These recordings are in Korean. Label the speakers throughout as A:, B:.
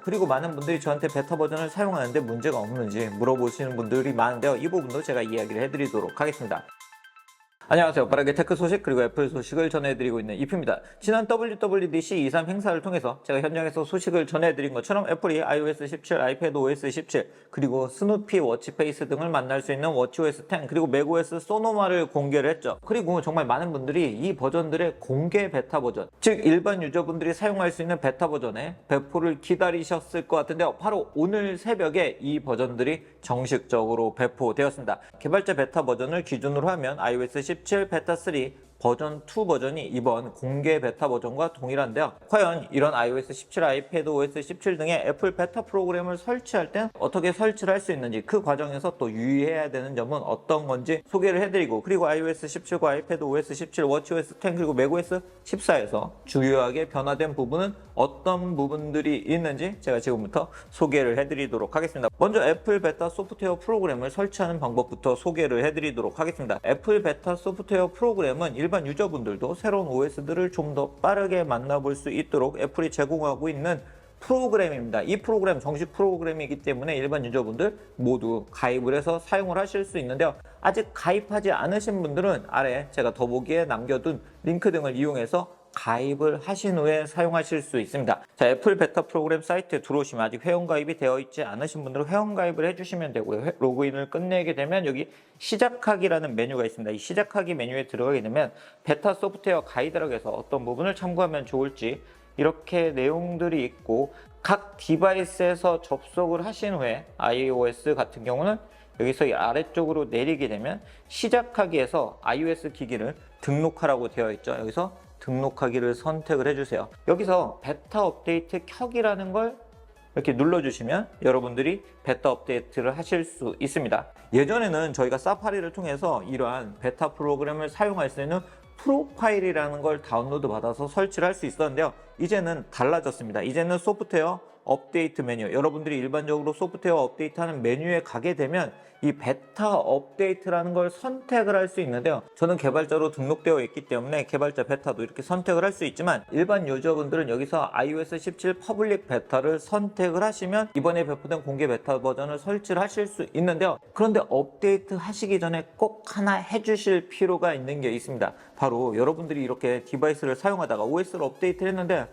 A: 그리고 많은 분들이 저한테 베타 버전을 사용하는데 문제가 없는지 물어보시는 분들이 많은데요. 이 부분도 제가 이야기를 해드리도록 하겠습니다. 안녕하세요. 빠르게 테크 소식 그리고 애플 소식을 전해드리고 있는 이프입니다. 지난 WWDC 23 행사를 통해서 제가 현장에서 소식을 전해드린 것처럼 애플이 iOS 17, iPadOS 17 그리고 스누피 워치페이스 등을 만날 수 있는 워치OS 10 그리고 맥OS 소노마를 공개를 했죠. 그리고 정말 많은 분들이 이 버전들의 공개 베타 버전, 즉 일반 유저분들이 사용할 수 있는 베타 버전의 배포를 기다리셨을 것 같은데요. 바로 오늘 새벽에 이 버전들이 정식적으로 배포되었습니다. 개발자 베타 버전을 기준으로 하면 iOS 17 베타 3 버전 2 버전이 이번 공개 베타 버전과 동일한데요. 과연 이런 iOS 17, iPadOS 17 등의 애플 베타 프로그램을 설치할 땐 어떻게 설치를 할 수 있는지, 그 과정에서 또 유의해야 되는 점은 어떤 건지 소개를 해드리고, 그리고 iOS 17과 iPadOS 17, watchOS 10 그리고 macOS 14에서 주요하게 변화된 부분은 어떤 부분들이 있는지 제가 지금부터 소개를 해드리도록 하겠습니다. 먼저 애플 베타 소프트웨어 프로그램을 설치하는 방법부터 소개를 해드리도록 하겠습니다. 애플 베타 소프트웨어 프로그램은 일반 유저분들도 새로운 OS들을 좀 더 빠르게 만나볼 수 있도록 애플이 제공하고 있는 프로그램입니다. 이 프로그램 정식 프로그램이기 때문에 일반 유저분들 모두 가입을 해서 사용을 하실 수 있는데요. 아직 가입하지 않으신 분들은 아래 제가 더보기에 남겨둔 링크 등을 이용해서 가입을 하신 후에 사용하실 수 있습니다. 자, 애플 베타 프로그램 사이트에 들어오시면 아직 회원가입이 되어 있지 않으신 분들은 회원가입을 해주시면 되고요. 로그인을 끝내게 되면 여기 시작하기라는 메뉴가 있습니다. 이 시작하기 메뉴에 들어가게 되면 베타 소프트웨어 가이드락에서 어떤 부분을 참고하면 좋을지 이렇게 내용들이 있고, 각 디바이스에서 접속을 하신 후에 iOS 같은 경우는 여기서 이 아래쪽으로 내리게 되면 시작하기에서 iOS 기기를 등록하라고 되어 있죠. 여기서 등록하기를 선택을 해주세요. 여기서 베타 업데이트 켜기라는 걸 이렇게 눌러주시면 여러분들이 베타 업데이트를 하실 수 있습니다. 예전에는 저희가 사파리를 통해서 이러한 베타 프로그램을 사용할 수 있는 프로파일이라는 걸 다운로드 받아서 설치를 할 수 있었는데요. 이제는 달라졌습니다. 이제는 소프트웨어 업데이트 메뉴, 여러분들이 일반적으로 소프트웨어 업데이트하는 메뉴에 가게 되면 이 베타 업데이트라는 걸 선택을 할 수 있는데요. 저는 개발자로 등록되어 있기 때문에 개발자 베타도 이렇게 선택을 할 수 있지만, 일반 유저분들은 여기서 iOS 17 퍼블릭 베타를 선택을 하시면 이번에 배포된 공개 베타 버전을 설치를 하실 수 있는데요. 그런데 업데이트 하시기 전에 꼭 하나 해주실 필요가 있는 게 있습니다. 바로 여러분들이 이렇게 디바이스를 사용하다가 OS를 업데이트를 했는데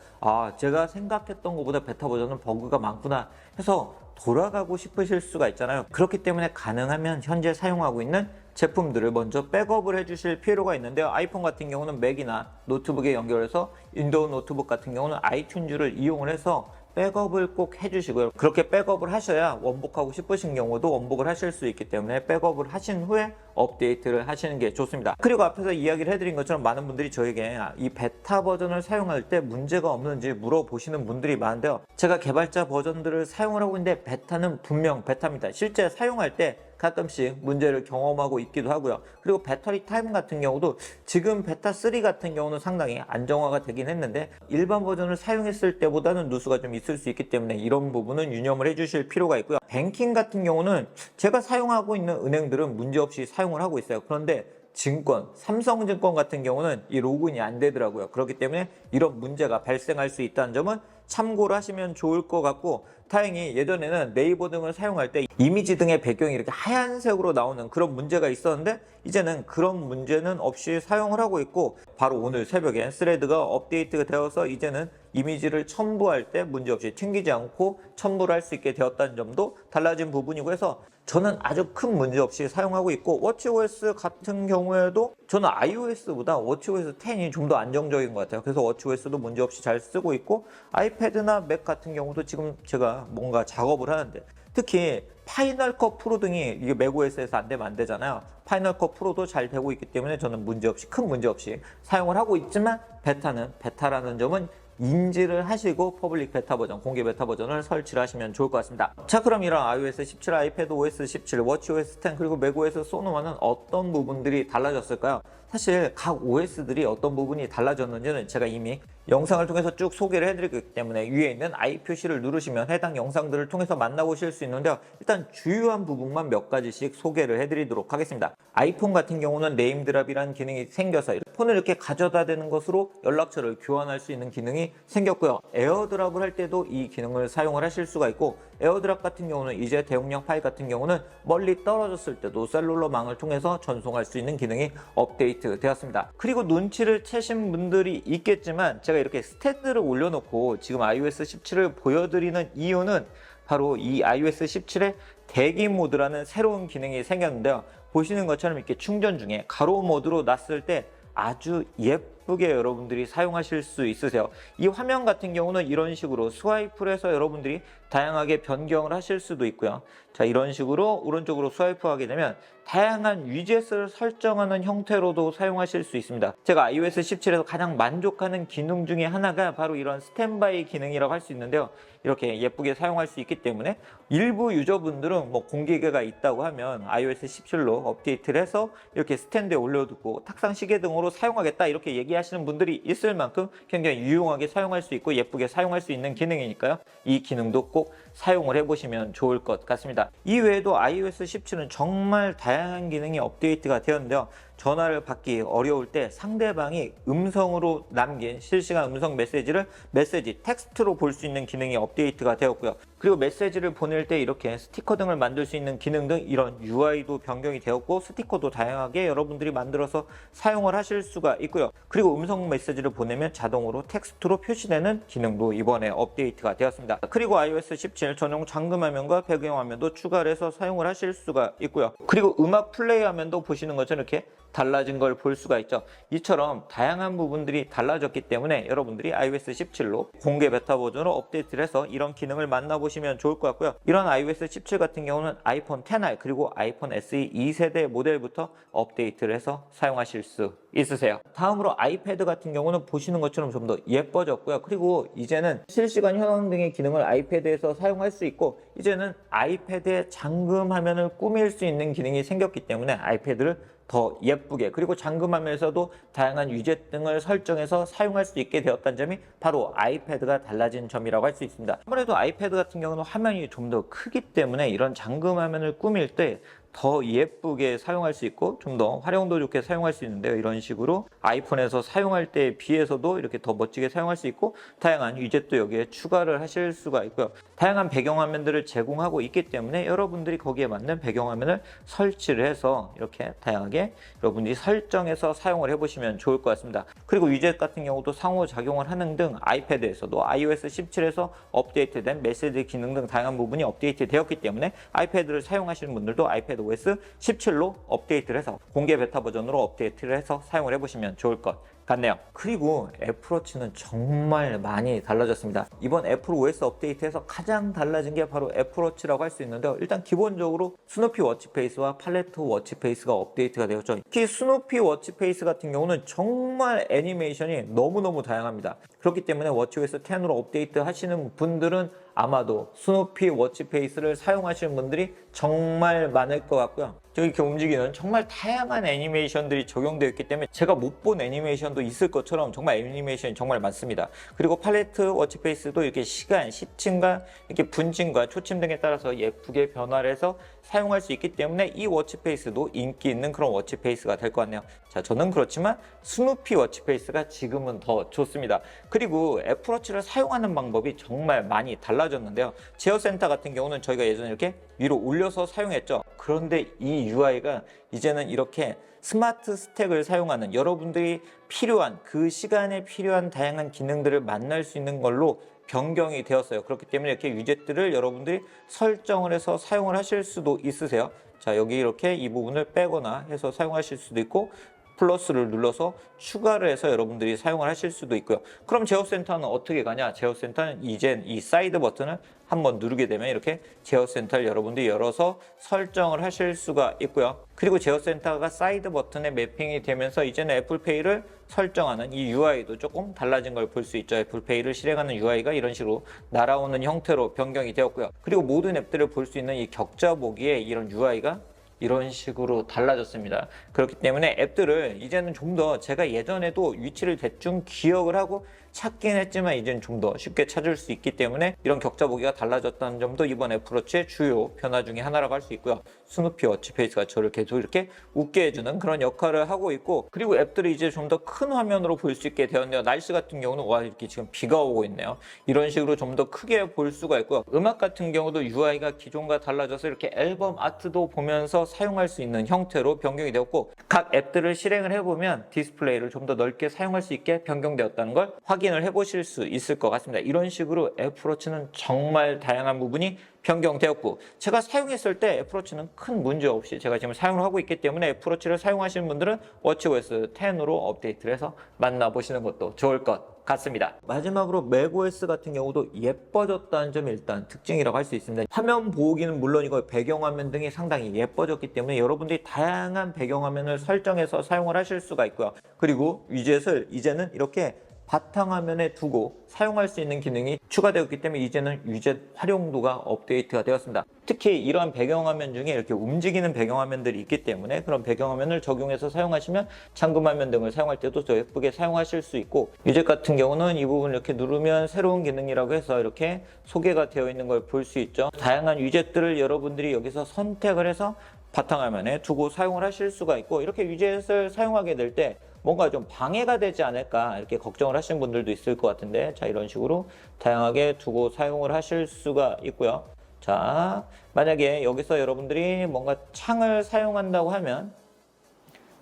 A: 제가 생각했던 것보다 베타 버전은 버그가 많구나 해서 돌아가고 싶으실 수가 있잖아요. 그렇기 때문에 가능하면 현재 사용하고 있는 제품들을 먼저 백업을 해주실 필요가 있는데요. 아이폰 같은 경우는 맥이나 노트북에 연결해서, 윈도우 노트북 같은 경우는 아이튠즈를 이용을 해서 백업을 꼭 해주시고요. 그렇게 백업을 하셔야 원복하고 싶으신 경우도 원복을 하실 수 있기 때문에 백업을 하신 후에 업데이트를 하시는 게 좋습니다. 그리고 앞에서 이야기를 해드린 것처럼 많은 분들이 저에게 이 베타 버전을 사용할 때 문제가 없는지 물어보시는 분들이 많은데요. 제가 개발자 버전들을 사용을 하고 있는데 베타는 분명 베타입니다. 실제 사용할 때 가끔씩 문제를 경험하고 있기도 하고요. 그리고 배터리 타임 같은 경우도 지금 베타 3 같은 경우는 상당히 안정화가 되긴 했는데 일반 버전을 사용했을 때보다는 누수가 좀 있을 수 있기 때문에 이런 부분은 유념을 해주실 필요가 있고요. 뱅킹 같은 경우는 제가 사용하고 있는 은행들은 문제없이 사용을 하고 있어요. 그런데 증권, 삼성증권 같은 경우는 이 로그인이 안 되더라고요. 그렇기 때문에 이런 문제가 발생할 수 있다는 점은 참고를 하시면 좋을 것 같고, 다행히 예전에는 네이버 등을 사용할 때 이미지 등의 배경이 이렇게 하얀색으로 나오는 그런 문제가 있었는데 이제는 그런 문제는 없이 사용을 하고 있고, 바로 오늘 새벽에 스레드가 업데이트가 되어서 이제는 이미지를 첨부할 때 문제없이 튕기지 않고 첨부를 할 수 있게 되었다는 점도 달라진 부분이고 해서 저는 아주 큰 문제 없이 사용하고 있고, 워치OS 같은 경우에도 저는 iOS보다 워치OS 10이 좀 더 안정적인 것 같아요. 그래서 워치OS도 문제 없이 잘 쓰고 있고, 아이패드나 맥 같은 경우도 지금 제가 뭔가 작업을 하는데, 특히 파이널 컷 프로 등이 이게 맥OS에서 안 되면 안 되잖아요. 파이널 컷 프로도 잘 되고 있기 때문에 저는 문제없이, 큰 문제없이 사용을 하고 있지만, 베타는 베타라는 점은 인지를 하시고 퍼블릭 베타 버전, 공개 베타 버전을 설치를 하시면 좋을 것 같습니다. 자, 그럼 이런 iOS 17, iPadOS 17, watchOS 10 그리고 macOS 소노마는 어떤 부분들이 달라졌을까요? 사실 각 OS들이 어떤 부분이 달라졌는지는 제가 이미 영상을 통해서 쭉 소개를 해드리기 때문에 위에 있는 I 표시를 누르시면 해당 영상들을 통해서 만나보실 수 있는데요. 일단 주요한 부분만 몇 가지씩 소개를 해드리도록 하겠습니다. 아이폰 같은 경우는 네임드랍이라는 기능이 생겨서 폰을 이렇게 가져다 대는 것으로 연락처를 교환할 수 있는 기능이 생겼고요. 에어드랍을 할 때도 이 기능을 사용을 하실 수가 있고, 에어드랍 같은 경우는 이제 대용량 파일 같은 경우는 멀리 떨어졌을 때도 셀룰러망을 통해서 전송할 수 있는 기능이 업데이트 되었습니다. 그리고 눈치를 채신 분들이 있겠지만 제가 이렇게 스탠드를 올려놓고 지금 iOS 17을 보여드리는 이유는 바로 이 iOS 17의 대기 모드라는 새로운 기능이 생겼는데요. 보시는 것처럼 이렇게 충전 중에 가로 모드로 놨을 때 아주 예쁘게 여러분들이 사용하실 수 있으세요. 이 화면 같은 경우는 이런 식으로 스와이프를 해서 여러분들이 다양하게 변경을 하실 수도 있고요. 자, 이런 식으로 오른쪽으로 스와이프 하게 되면 다양한 위젯을 설정하는 형태로도 사용하실 수 있습니다. 제가 iOS 17에서 가장 만족하는 기능 중에 하나가 바로 이런 스탠바이 기능이라고 할 수 있는데요. 이렇게 예쁘게 사용할 수 있기 때문에 일부 유저분들은 뭐 공기계가 있다고 하면 iOS 17로 업데이트를 해서 이렇게 스탠드에 올려두고 탁상 시계 등으로 사용하겠다 이렇게 얘기하시는 분들이 있을 만큼 굉장히 유용하게 사용할 수 있고 예쁘게 사용할 수 있는 기능이니까요. 이 기능도 꼭 사용을 해보시면 좋을 것 같습니다. 이외에도 iOS 17은 정말 다양한 기능이 업데이트가 되었는데요. 전화를 받기 어려울 때 상대방이 음성으로 남긴 실시간 음성 메시지를 메시지 텍스트로 볼 수 있는 기능이 업데이트가 되었고요. 그리고 메시지를 보낼 때 이렇게 스티커 등을 만들 수 있는 기능 등 이런 UI도 변경이 되었고, 스티커도 다양하게 여러분들이 만들어서 사용을 하실 수가 있고요. 그리고 음성 메시지를 보내면 자동으로 텍스트로 표시되는 기능도 이번에 업데이트가 되었습니다. 그리고 iOS 17 전용 잠금화면과 배경화면도 추가를 해서 사용을 하실 수가 있고요. 그리고 음악 플레이 화면도 보시는 것처럼 이렇게 달라진 걸 볼 수가 있죠. 이처럼 다양한 부분들이 달라졌기 때문에 여러분들이 iOS 17로 공개 베타 버전으로 업데이트를 해서 이런 기능을 만나보시면 좋을 것 같고요. 이런 iOS 17 같은 경우는 아이폰 XR 그리고 아이폰 SE 2세대 모델부터 업데이트를 해서 사용하실 수 있으세요. 다음으로 아이패드 같은 경우는 보시는 것처럼 좀 더 예뻐졌고요. 그리고 이제는 실시간 현황 등의 기능을 아이패드에서 사용할 수 있고, 이제는 아이패드의 잠금 화면을 꾸밀 수 있는 기능이 생겼기 때문에 아이패드를 더 예쁘게, 그리고 잠금하면서도 다양한 위젯 등을 설정해서 사용할 수 있게 되었다는 점이 바로 아이패드가 달라진 점이라고 할 수 있습니다. 아무래도 아이패드 같은 경우는 화면이 좀 더 크기 때문에 이런 잠금 화면을 꾸밀 때 더 예쁘게 사용할 수 있고 좀 더 활용도 좋게 사용할 수 있는데요. 이런 식으로 아이폰에서 사용할 때에 비해서도 이렇게 더 멋지게 사용할 수 있고, 다양한 위젯도 여기에 추가를 하실 수가 있고요. 다양한 배경화면들을 제공하고 있기 때문에 여러분들이 거기에 맞는 배경화면을 설치를 해서 이렇게 다양하게 여러분들이 설정해서 사용을 해보시면 좋을 것 같습니다. 그리고 위젯 같은 경우도 상호작용을 하는 등 아이패드에서도 iOS 17에서 업데이트된 메시지 기능 등 다양한 부분이 업데이트 되었기 때문에 아이패드를 사용하시는 분들도 아이패드 OS 17로 업데이트를 해서 공개 베타 버전으로 업데이트를 해서 사용을 해보시면 좋을 것 같네요. 그리고 애플워치는 정말 많이 달라졌습니다. 이번 애플 OS 업데이트에서 가장 달라진 게 바로 애플워치라고 할 수 있는데요. 일단 기본적으로 스누피 워치페이스와 팔레트 워치페이스가 업데이트가 되었죠. 특히 스누피 워치페이스 같은 경우는 정말 애니메이션이 너무너무 다양합니다. 그렇기 때문에 워치OS 10으로 업데이트 하시는 분들은 아마도 스누피 워치페이스를 사용하시는 분들이 정말 많을 것 같고요. 이렇게 움직이는 정말 다양한 애니메이션들이 적용되어 있기 때문에 제가 못 본 애니메이션도 있을 것처럼 정말 애니메이션이 정말 많습니다. 그리고 팔레트 워치페이스도 이렇게 시간, 시침과 이렇게 분침과 초침 등에 따라서 예쁘게 변화를 해서 사용할 수 있기 때문에 이 워치페이스도 인기 있는 그런 워치페이스가 될 것 같네요. 자, 저는 그렇지만 스누피 워치페이스가 지금은 더 좋습니다. 그리고 애플워치를 사용하는 방법이 정말 많이 달라졌는데요. 제어센터 같은 경우는 저희가 예전에 이렇게 위로 올려서 사용했죠. 그런데 이 UI가 이제는 이렇게 스마트 스택을 사용하는, 여러분들이 필요한 그 시간에 필요한 다양한 기능들을 만날 수 있는 걸로 변경이 되었어요. 그렇기 때문에 이렇게 위젯들을 여러분들이 설정을 해서 사용을 하실 수도 있으세요. 자, 여기 이렇게 이 부분을 빼거나 해서 사용하실 수도 있고, 플러스를 눌러서 추가를 해서 여러분들이 사용을 하실 수도 있고요. 그럼 제어센터는 어떻게 가냐? 제어센터는 이젠 이 사이드 버튼을 한번 누르게 되면 이렇게 제어센터를 여러분들이 열어서 설정을 하실 수가 있고요. 그리고 제어센터가 사이드 버튼에 매핑이 되면서 이제는 애플페이를 설정하는 이 UI도 조금 달라진 걸 볼 수 있죠. 애플페이를 실행하는 UI가 이런 식으로 날아오는 형태로 변경이 되었고요. 그리고 모든 앱들을 볼 수 있는 이 격자 보기에 이런 UI가 이런 식으로 달라졌습니다. 그렇기 때문에 앱들을 이제는 좀 더 제가 예전에도 위치를 대충 기억을 하고 찾긴 했지만 이제는 좀 더 쉽게 찾을 수 있기 때문에 이런 격자 보기가 달라졌다는 점도 이번 애플워치의 주요 변화 중에 하나라고 할 수 있고요. 스누피 워치페이스가 저를 계속 이렇게 웃게 해주는 그런 역할을 하고 있고, 그리고 앱들이 이제 좀 더 큰 화면으로 볼 수 있게 되었네요. 날씨 같은 경우는 와, 이렇게 지금 비가 오고 있네요. 이런 식으로 좀 더 크게 볼 수가 있고요. 음악 같은 경우도 UI가 기존과 달라져서 이렇게 앨범 아트도 보면서 사용할 수 있는 형태로 변경이 되었고, 각 앱들을 실행을 해보면 디스플레이를 좀 더 넓게 사용할 수 있게 변경되었다는 걸 확인을 해보실 수 있을 것 같습니다. 이런 식으로 애플워치는 정말 다양한 부분이 변경되었고, 제가 사용했을 때 애플워치는 큰 문제 없이 제가 지금 사용을 하고 있기 때문에 애플워치를 사용하시는 분들은 워치OS 10으로 업데이트를 해서 만나보시는 것도 좋을 것 같습니다. 마지막으로 맥OS 같은 경우도 예뻐졌다는 점이 일단 특징이라고 할 수 있습니다. 화면 보호기는 물론이고 배경화면 등이 상당히 예뻐졌기 때문에 여러분들이 다양한 배경화면을 설정해서 사용을 하실 수가 있고요. 그리고 위젯을 이제는 이렇게 바탕화면에 두고 사용할 수 있는 기능이 추가되었기 때문에 이제는 위젯 활용도가 업데이트가 되었습니다. 특히 이러한 배경화면 중에 이렇게 움직이는 배경화면들이 있기 때문에 그런 배경화면을 적용해서 사용하시면 잠금화면 등을 사용할 때도 더 예쁘게 사용하실 수 있고, 위젯 같은 경우는 이 부분을 이렇게 누르면 새로운 기능이라고 해서 이렇게 소개가 되어 있는 걸 볼 수 있죠. 다양한 위젯들을 여러분들이 여기서 선택을 해서 바탕화면에 두고 사용을 하실 수가 있고, 이렇게 위젯을 사용하게 될 때 뭔가 좀 방해가 되지 않을까 이렇게 걱정을 하시는 분들도 있을 것 같은데, 자, 이런 식으로 다양하게 두고 사용을 하실 수가 있고요. 자, 만약에 여기서 여러분들이 뭔가 창을 사용한다고 하면,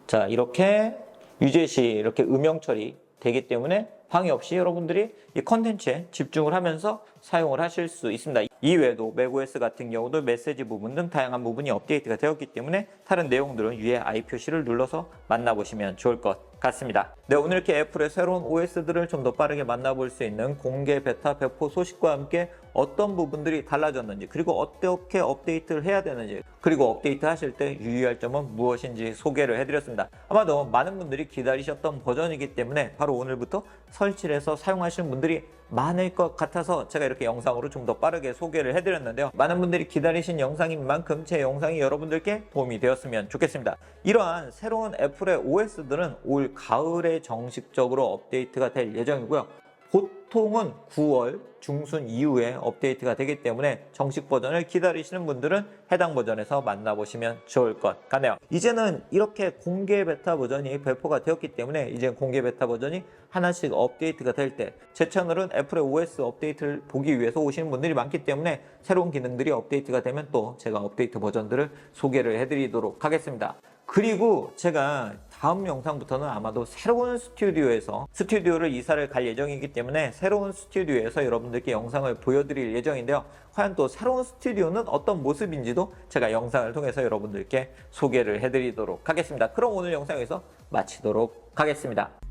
A: 자, 이렇게 위젯이 이렇게 음영 처리 되기 때문에 방해 없이 여러분들이 이 컨텐츠에 집중을 하면서 사용을 하실 수 있습니다. 이외에도 맥OS 같은 경우도 메시지 부분 등 다양한 부분이 업데이트가 되었기 때문에 다른 내용들은 위에 I 표시를 눌러서 만나보시면 좋을 것 같습니다. 네, 오늘 이렇게 애플의 새로운 OS들을 좀 더 빠르게 만나볼 수 있는 공개 베타 배포 소식과 함께 어떤 부분들이 달라졌는지, 그리고 어떻게 업데이트를 해야 되는지, 그리고 업데이트 하실 때 유의할 점은 무엇인지 소개를 해드렸습니다. 아마도 많은 분들이 기다리셨던 버전이기 때문에 바로 오늘부터 설치를 해서 사용하시는 분들이 많을 것 같아서 제가 이렇게 영상으로 좀 더 빠르게 소개를 해드렸는데요. 많은 분들이 기다리신 영상인 만큼 제 영상이 여러분들께 도움이 되었으면 좋겠습니다. 이러한 새로운 애플의 OS들은 올 가을에 정식적으로 업데이트가 될 예정이고요. 보통은 9월 중순 이후에 업데이트가 되기 때문에 정식 버전을 기다리시는 분들은 해당 버전에서 만나보시면 좋을 것 같네요. 이제는 이렇게 공개 베타 버전이 배포가 되었기 때문에 이제 공개 베타 버전이 하나씩 업데이트가 될 때 제 채널은 애플의 OS 업데이트를 보기 위해서 오시는 분들이 많기 때문에 새로운 기능들이 업데이트가 되면 또 제가 업데이트 버전들을 소개를 해드리도록 하겠습니다. 그리고 제가 다음 영상부터는 아마도 새로운 스튜디오를 이사를 갈 예정이기 때문에 새로운 스튜디오에서 여러분들께 영상을 보여드릴 예정인데요. 과연 또 새로운 스튜디오는 어떤 모습인지도 제가 영상을 통해서 여러분들께 소개를 해드리도록 하겠습니다. 그럼 오늘 영상 여기서 마치도록 하겠습니다.